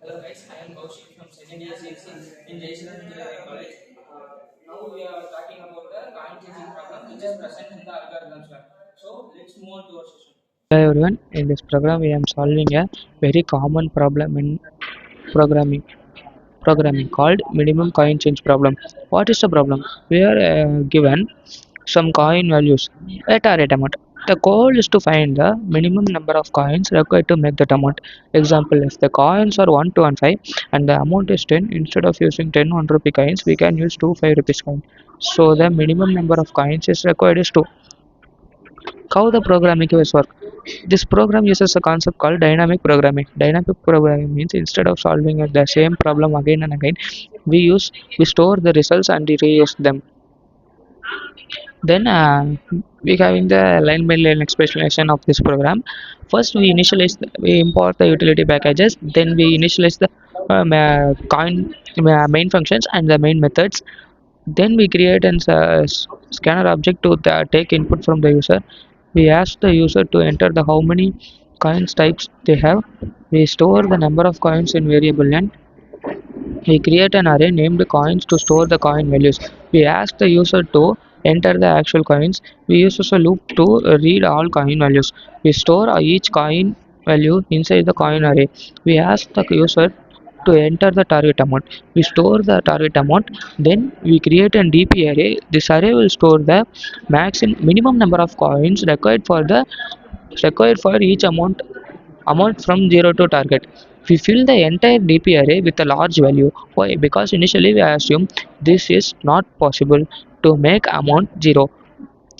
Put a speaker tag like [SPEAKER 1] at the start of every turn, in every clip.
[SPEAKER 1] Hello guys, I am Kaushik from second year CSE in Shriram Engineering College. Now we are talking about the coin changing problem which is present in the algorithms lab. So let's move on to our session.
[SPEAKER 2] Hello everyone, in this program we am solving a very common problem in programming programming called minimum coin change problem. What is the problem? We are given some coin values at a rate amount. The goal is to find the minimum number of coins required to make that amount. Example, if the coins are 1, 2 and 5 and the amount is 10, instead of using 10 1 rupee coins we can use 2 5 rupees coin. So the minimum number of coins is required is 2. How the programming is work? This program uses a concept called dynamic programming. Dynamic programming means instead of solving the same problem again and again, we store the results and we reuse them. Then we having the line by line explanation of this program. First we import the utility packages. Then we initialize the coin main functions and the main methods. Then we create an scanner object to take input from the user. We ask the user to enter the how many coins types they have. We store the number of coins in variable length. We create an array named coins to store the coin values. We ask the user to enter the actual coins. We use a loop to read all coin values. We store each coin value inside the coin array. We ask the user to enter the target amount. We store the target amount. Then we create an DP array. This array will store the minimum number of coins required for each amount from 0 to target. We fill the entire DP array with a large value. Why? Because initially we assume this is not possible to make amount 0.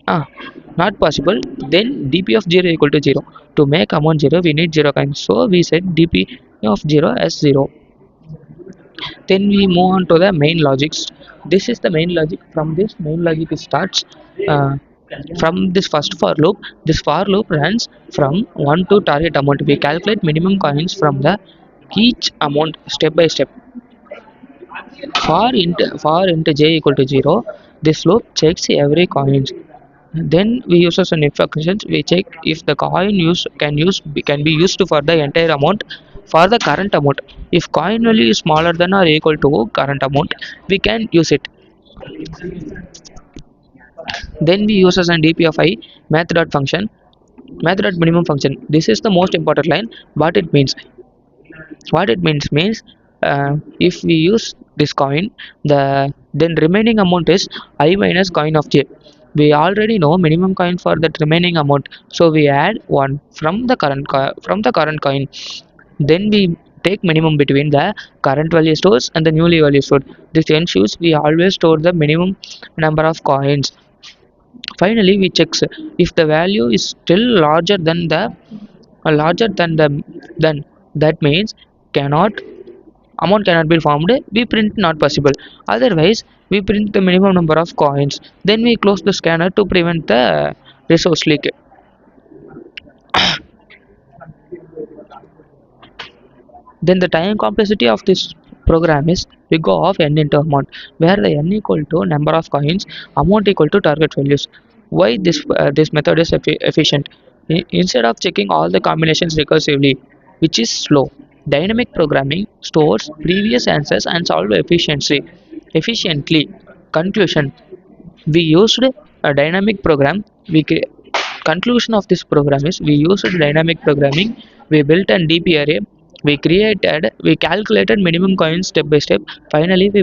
[SPEAKER 2] Ah, not possible. Then DP of 0 equal to 0. To make amount 0, we need 0 coins. So we set DP of 0 as 0. Then we move on to the main logics. This is the main logic. From this main logic it starts uh, from this first for loop. This for loop runs from 1 to target amount. We calculate minimum coins from the each amount step by step. For int j equal to 0, this loop checks every coins. Then we use an if functions. We check if the coin can be used for the entire amount for the current amount. If coin value is smaller than or equal to current amount, we can use it. Then we use an dp of I method function, method minimum function. This is the most important line. What it means means if we use this coin, then remaining amount is I minus coin of j. We already know minimum coin for that remaining amount, so we add 1 from the current coin. Then we take minimum between the current value stores and the newly value stored. This ensures we always store the minimum number of coins. Finally we check if the value is still larger than then that means cannot amount cannot be formed. We print not possible. Otherwise we print the minimum number of coins. Then we close the scanner to prevent the resource leak. Then the time complexity of this program is we go of n into amount, where the n equal to number of coins, amount equal to target values. Why this method is efficient? Instead of checking all the combinations recursively, which is slow, dynamic programming stores previous answers and solve efficiently. Conclusion: we used a dynamic program. Conclusion of this program is we used dynamic programming. We built an DP array. We calculated minimum coins step by step. Finally, we